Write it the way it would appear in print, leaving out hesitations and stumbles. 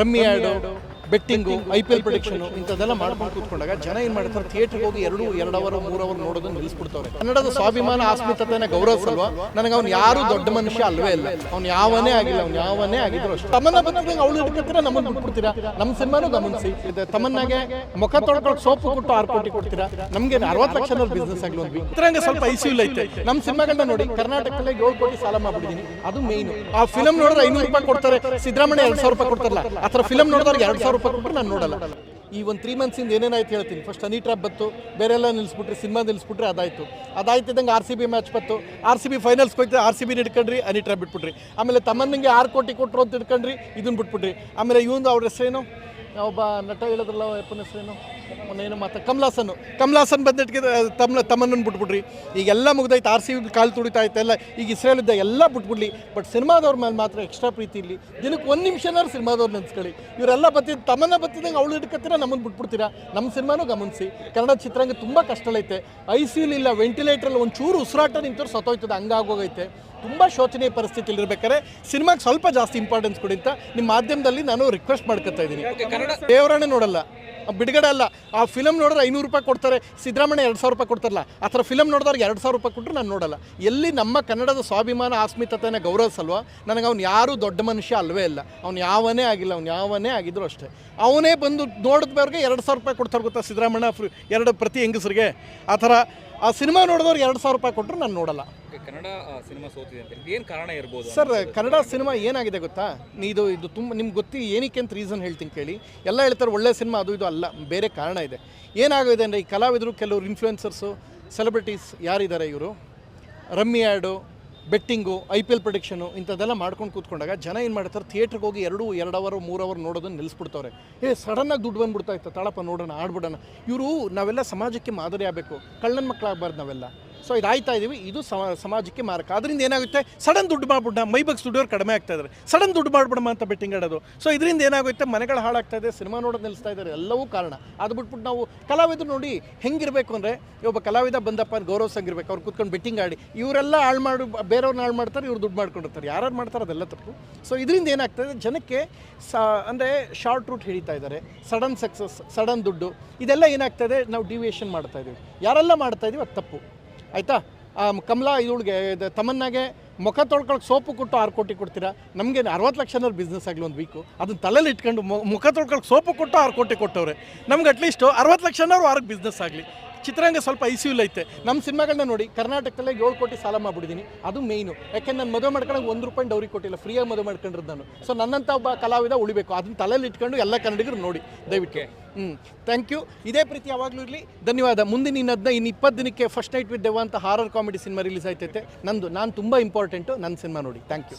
Rummy ಆಡು betting IPL ಪ್ರಿಡಿಕ್ಷನು ಇಂಥದ್ದೆಲ್ಲ ಮಾಡ್ಕೊಂಡು ಕೂತ್ಕೊಂಡಾಗ ಜನ ಏನು ಮಾಡ್ತಾರೆ, ಥಿಯೇಟ್ರಿಗೆ ಹೋಗಿ 2 ಅವರ್ 3 ಅವರ್ ನೋಡೋದನ್ನು ನಿಲ್ಲಿಸ್ಬಿಡ್ತಾರೆ. ಕನ್ನಡದ ಸ್ವಾಭಿಮಾನ ಆಸ್ಮಿತತೆನ ಗೌರವಿಸಲ್ವಾ? ನನಗೆ ಅವ್ನು ಯಾರು ದೊಡ್ಡ ಮನುಷ್ಯ ಅಲ್ವೇ ಇಲ್ಲ, ಅವ್ನು ಯಾವನೇ ಆಗಿಲ್ಲ, ಅವ್ನು ಯಾವನೇ ಆಗಿದ್ರು ಅಷ್ಟೇ. ತಮ್ಮನ್ನ ಬಂದಾಗ ಅವಳು ಹಿಡ್ಕೊತೀರಾ, ನಮ್ಮನ್ನು ಬಿಟ್ಬಿಡ್ತೀರಾ. ನಮ್ಮ ಸಿನಿಮಾನು ಗಮನಿಸಿ, ತಮ್ಮನ್ನಾಗೆ ಮುಖ ತೊಳ್ಕೊಳಕ್ಕೆ ಸೋಪು ಕೊಟ್ಟು 6 ಕೋಟಿ ಕೊಡ್ತೀರಾ. ನಮಗೆ 60 ಲಕ್ಷ ಬಿಸ್ನೆಸ್ ಆಗಲಿ ಒಂದು ಚಿತ್ರಂಗ ಸ್ವಲ್ಪ ICU ಐತೆ. ನಮ್ಮ ಸಿನಿಮಾಗಳನ್ನ ನೋಡಿ, ಕರ್ನಾಟಕದಲ್ಲೇ 7 ಕೋಟಿ ಸಾಲ ಮಾಡ್ಬಿಟ್ಟಿದ್ದೀನಿ, ಅದು ಮೇಯ್ನು. ಆ ಫಿಲಮ್ ನೋಡಿದ್ರೆ 500 ರೂಪಾಯಿ ಕೊಡ್ತಾರೆ, ಸಿದ್ದರಾಮಯ್ಯ 2,000 ರೂಪಾಯಿ ಕೊಡ್ತಾರಲ್ಲ, ಆ ಥರ ಫಿಲಮ್ ನೋಡಿದ್ರೆ 2,000 ರೂಪಾಯಿ ಕೊಟ್ಟರೆ ನಾನು ನೋಡಲ್ಲ. ಈ ಒಂದು 3 ಮಂತ್ಸಿಂದ ಏನೇನಾಯ್ತು ಹೇಳ್ತೀನಿ. ಫಸ್ಟ್ ಹನಿ ಟ್ರ್ಯಾಪ್ ಬತ್ತು, ಬೇರೆಲ್ಲ ನಿಲ್ಲಿಸ್ಬಿಟ್ರಿ, ಸಿನಿಮಾ ನಿಲ್ಲಿಸ್ಬಿಟ್ರೆ ಅದಾಯ್ತಿದ್ದಂಗೆ RCB ಮ್ಯಾಚ್ ಬತ್ತು, RCB ಫೈನಲ್ಸ್ಗೆ ಹೋಯ್ತು, RCB ಹಿಡ್ಕೊಂಡ್ರಿ, ಹನಿ ಟ್ರ್ಯಾಪ್ ಬಿಟ್ಬಿಟ್ರಿ. ಆಮೇಲೆ ತಮ್ಮನಿಗೆ 6 ಕೋಟಿ ಕೊಟ್ಟರು ಅಂತ ಹಿಡ್ಕೊಂಡ್ರಿ, ಇದನ್ನು ಬಿಟ್ಬಿಟ್ರಿ. ಆಮೇಲೆ ಇವಂದು ಅವ್ರ ಹೆಸರೇನು, ಒಬ್ಬ ನಟ ಹೇಳಿದ್ರಲ್ಲ, ಅಪ್ಪನ ಹೆಸರೇನು, ಮೊನ್ನೇನು ಮಾತಾ, ಕಮಲಾಸನ್ ಬಂದಿಟ್ಟಿಗೆ ತಮ್ಮನ್ನು ಬಿಟ್ಬಿಟ್ರಿ. ಈಗೆಲ್ಲ ಮುಗ್ದೈತೆ, RCB ಕಾಲು ತುಡಿತಾ ಎಲ್ಲ, ಈಗ ಇಸ್ರೇಲಿದ್ದ ಎಲ್ಲ ಬಿಟ್ಬಿಡ್ಲಿ. ಬಟ್ ಸಿನಿಮಾದವ್ರ ಮೇಲೆ ಮಾತ್ರ ಎಕ್ಸ್ಟ್ರಾ ಪ್ರೀತಿ ಇರಲಿ. ದಿನಕ್ಕೆ 1 ನಿಮಿಷನಾರು ಸಿನಿಮಾದವ್ರು ನೆನೆಸ್ಕೊಳ್ಳಿ. ಇವರೆಲ್ಲ ತಮ್ಮನ್ನ ಬತ್ತಿದಂಗೆ ಅವಳು ಹಿಡ್ಕೊತೀರಾ, ನಮ್ಮನ್ನು ಬಿಟ್ಬಿಡ್ತೀರಾ. ನಮ್ಮ ಸಿನಿಮಾನೂ ಗಮನಿಸಿ. ಕನ್ನಡ ಚಿತ್ರಾಂಗ ತುಂಬ ಕಷ್ಟಲೈತೆ. ICU ಇಲ್ಲ, ವೆಂಟಿಲೇಟ್ರಲ್ಲಿ ಒಂಚೂರು ಉಸಿರಾಟ ನಿಂತವ್ರು ಸತ್ತೋಯ್ತದೆ, ಹಂಗಾಗೋಗೈತೆ. ತುಂಬ ಶೋಚನೀಯ ಪರಿಸ್ಥಿತಿಯಲ್ಲಿ ಇರಬೇಕಾದ್ರೆ ಸಿನಿಮಾಗೆ ಸ್ವಲ್ಪ ಜಾಸ್ತಿ ಇಂಪಾರ್ಟೆನ್ಸ್ ಕೊಡಿ ಅಂತ ನಿಮ್ಮ ಮಾಧ್ಯಮದಲ್ಲಿ ನಾನು ರಿಕ್ವೆಸ್ಟ್ ಮಾಡ್ಕೊತಾ ಇದ್ದೀನಿ. ದೇವರಾಣೆ ನೋಡಲ್ಲ, ಬಿಡುಗಡೆ ಅಲ್ಲ. ಆ ಫಿಲಮ್ ನೋಡಿದ್ರೆ 500 ರೂಪಾಯಿ ಕೊಡ್ತಾರೆ, ಸಿದ್ದರಾಮಯ್ಯ 2,000 ರೂಪಾಯಿ ಕೊಡ್ತಾರಲ್ಲ, ಆ ಥರ ಫಿಲಮ್ ನೋಡಿದವ್ರಿಗೆ 2,000 ರೂಪಾಯಿ ಕೊಟ್ಟರು ನಾನು ನೋಡಲ್ಲ. ಎಲ್ಲಿ ನಮ್ಮ ಕನ್ನಡದ ಸ್ವಾಭಿಮಾನ ಆಸ್ಮಿತತೆನ ಗೌರವಿಸಲ್ವಾ? ನನಗೆ ಅವ್ನು ಯಾರು ದೊಡ್ಡ ಮನುಷ್ಯ ಅಲ್ವೇ ಇಲ್ಲ, ಅವ್ನು ಯಾವನೇ ಆಗಿಲ್ಲ, ಅವ್ನು ಯಾವನೇ ಆಗಿದ್ರು ಅಷ್ಟೇ. ಅವನೇ ಬಂದು ನೋಡಿದವ್ರಿಗೆ 2,000 ರೂಪಾಯಿ ಕೊಡ್ತಾರೆ ಗೊತ್ತಾ, ಸಿದ್ದರಾಮಯ್ಯ 2 ಪ್ರತಿ ಹೆಂಗಸರಿಗೆ. ಆ ಥರ ಆ ಸಿನಿಮಾ ನೋಡಿದವ್ರು 2,000 ರೂಪಾಯಿ ಕೊಟ್ಟರು ನಾನು ನೋಡಲ್ಲ. ಕನ್ನಡ ಸಿನಿಮಾ ಸೋತಿದೆ ಅಂತ ಏನು ಕಾರಣ ಇರ್ಬೋದು ಸರ್? ಕನ್ನಡ ಸಿನಿಮಾ ಏನಾಗಿದೆ ಗೊತ್ತಾ, ಇದು ತುಂಬ ನಿಮ್ಗೆ ಗೊತ್ತಿ ಏನಕ್ಕೆ ಅಂತ ರೀಸನ್ ಹೇಳ್ತೀನಿ ಕೇಳಿ. ಎಲ್ಲ ಹೇಳ್ತಾರೆ ಒಳ್ಳೆ ಸಿನಿಮಾ, ಅದು ಇದು ಅಲ್ಲ, ಬೇರೆ ಕಾರಣ ಇದೆ. ಏನಾಗಿದೆ ಅಂದರೆ, ಈ ಕಲಾವಿದರು, ಕೆಲವರು ಇನ್ಫ್ಲುಯೆನ್ಸರ್ಸು, ಸೆಲೆಬ್ರಿಟೀಸ್ ಯಾರಿದ್ದಾರೆ, ಇವರು ರಮ್ಮಿ ಆಡು, ಬೆಟ್ಟಿಂಗು, IPL ಪ್ರಿಡಿಕ್ಷನು ಇಂಥದ್ದೆಲ್ಲ ಮಾಡ್ಕೊಂಡು ಕೂತ್ಕೊಂಡಾಗ ಜನ ಏನು ಮಾಡ್ತಾರೆ, ಥಿಯೇಟ್ರಿಗೆ ಹೋಗಿ 2 ಅವರ್ 3 ಅವರ್ ನೋಡೋದನ್ನು ನಿಲ್ಲಿಸ್ಬಿಡ್ತವ್ರೆ. ಸಡನ್ನಾಗಿ ದುಡ್ಡು ಬಂದ್ಬಿಡ್ತಾ ಇತ್ತು, ತಾಳಪ್ಪ ನೋಡೋಣ, ಆಡ್ಬಿಡೋಣ. ಇವರು ನಾವೆಲ್ಲ ಸಮಾಜಕ್ಕೆ ಮಾದರಿ ಆಗಬೇಕು, ಕಳ್ಳನ ಮಕ್ಕಳಾಗಬಾರ್ದು ನಾವೆಲ್ಲ. ಸೊ ಇದಾಯ್ತಾ ಇದ್ದೀವಿ, ಇದು ಸಮಾಜಕ್ಕೆ ಮಾರಕ. ಅದರಿಂದ ಏನಾಗುತ್ತೆ, ಸಡನ್ ದುಡ್ಡು ಮಾಡ್ಬಿಡ, ಮೈಬಗ್ಸ್ ದುಡ್ಡೋರು ಕಡಿಮೆ ಆಗ್ತಾ ಇದ್ದಾರೆ, ಸಡನ್ ದುಡ್ಡು ಮಾಡ್ಬಿಡಮ್ಮ ಅಂತ ಬೆಟ್ಟಿಂಗ್ ಆಡೋದು. ಸೊ ಇದರಿಂದ ಏನಾಗುತ್ತೆ, ಮನೆಗಳು ಹಾಳಾಗ್ತಾ ಇದೆ, ಸಿನಿಮಾ ನೋಡೋದು ನಿಲ್ಲಿಸ್ತಾ ಇದ್ದಾರೆ, ಎಲ್ಲವೂ ಕಾರಣ. ಅದು ಬಿಟ್ಬಿಟ್ಟು ನಾವು ಕಲಾವಿದರು ನೋಡಿ ಹೆಂಗಿರಬೇಕು ಅಂದರೆ, ಒಬ್ಬ ಕಲಾವಿದ ಬಂದಪ್ಪ ಗೌರವಿಸಂಗಿರ್ಬೇಕು, ಅವ್ರು ಕೂತ್ಕೊಂಡು ಬೆಟ್ಟಿಂಗ್ ಆಡಿ. ಇವರೆಲ್ಲ ಹಾಳು ಮಾಡಿ ಬೇರೆಯವ್ರನ್ನ ಹಾಳು ಮಾಡ್ತಾರೆ, ಇವ್ರು ದುಡ್ಡು ಮಾಡ್ಕೊಂಡಿರ್ತಾರೆ. ಯಾರು ಮಾಡ್ತಾರೆ ಅದೆಲ್ಲ ತಪ್ಪು. ಸೊ ಇದರಿಂದ ಏನಾಗ್ತದೆ, ಜನಕ್ಕೆ ಅಂದರೆ ಶಾರ್ಟ್ ರೂಟ್ ಹಿಡಿತಾ ಇದ್ದಾರೆ, ಸಡನ್ ಸಕ್ಸಸ್, ಸಡನ್ ದುಡ್ಡು, ಇದೆಲ್ಲ ಏನಾಗ್ತದೆ, ನಾವು ಡಿವಿಯೇಷನ್ ಮಾಡ್ತಾ ಇದ್ದೀವಿ. ಯಾರೆಲ್ಲ ಮಾಡ್ತಾ ಇದೀವಿ ಅದು ತಪ್ಪು, ಆಯಿತಾ? ಕಮಲಾ ಇವಳಿಗೆ ತಮ್ಮನ್ನಾಗೆ ಮುಖ ತೊಳ್ಕೊಳಕ್ಕೆ ಸೋಪು ಕೊಟ್ಟು 6 ಕೋಟಿ ಕೊಡ್ತೀರಾ. ನಮಗೆ 60 ಲಕ್ಷ ಬಿಸ್ನೆಸ್ ಆಗಲಿ ಒಂದು ವೀಕು. ಅದನ್ನು ತಲೆಯಲ್ಲಿ ಇಟ್ಕೊಂಡು ಮುಖ ತೊಳ್ಕೊಳಕ್ಕೆ ಸೋಪು ಕೊಟ್ಟು 6 ಕೋಟಿ ಕೊಟ್ಟವ್ರೆ. ನಮ್ಗೆ ಅಟ್ಲೀಸ್ಟು 60 ಲಕ್ಷನಾರು ವಾರಕ್ಕೆ ಬಿಸ್ನೆಸ್ ಆಗಲಿ. ಚಿತ್ರಾಂಗ ಸ್ವಲ್ಪ ICU ಐತೆ. ನಮ್ಮ ಸಿನಿಮಾಗಳನ್ನ ನೋಡಿ, ಕರ್ನಾಟಕದಲ್ಲೇ 7 ಕೋಟಿ ಸಾಲ ಮಾಡ್ಬಿಟ್ಟಿದ್ದೀನಿ, ಅದು ಮೇಯ್ನು. ಯಾಕೆಂದ್ರೆ ನಾನು ಮದುವೆ ಮಾಡ್ಕೊಂಡಾಗ 1 ರೂಪಾಯಿ ಡೌರಿ ಕೊಟ್ಟಿಲ್ಲ, ಫ್ರೀಯಾಗಿ ಮದುವೆ ಮಾಡ್ಕೊಂಡಿರೋದು ನಾನು. ಸೊ ನನ್ನಂಥ ಒಬ್ಬ ಕಲಾವಿದ ಉಳಿಬೇಕು, ಅದನ್ನ ತಲೆಯಲ್ಲಿ ಇಟ್ಕೊಂಡು ಎಲ್ಲ ಕನ್ನಡಿಗರು ನೋಡಿ ದಯವಿಟ್ಟು. Thank you. ಇದೇ ಪ್ರೀತಿ ಯಾವಾಗಲೂ ಇರಲಿ. ಧನ್ಯವಾದ. ಮುಂದಿನ ಇನ್ನು 20 ದಿನಕ್ಕೆ ಫಸ್ಟ್ ನೈಟ್ ವಿತ್ ದೆವ್ವ ಅಂತ ಹಾರರ್ ಕಾಮಿಡಿ ಸಿನಿಮಾ ರಿಲೀಸ್ ಆಯ್ತೈತೆ ನಂದು. ನಾನು ತುಂಬ ಇಂಪಾರ್ಟೆಂಟು, ನನ್ನ ಸಿನಿಮಾ ನೋಡಿ. Thank you.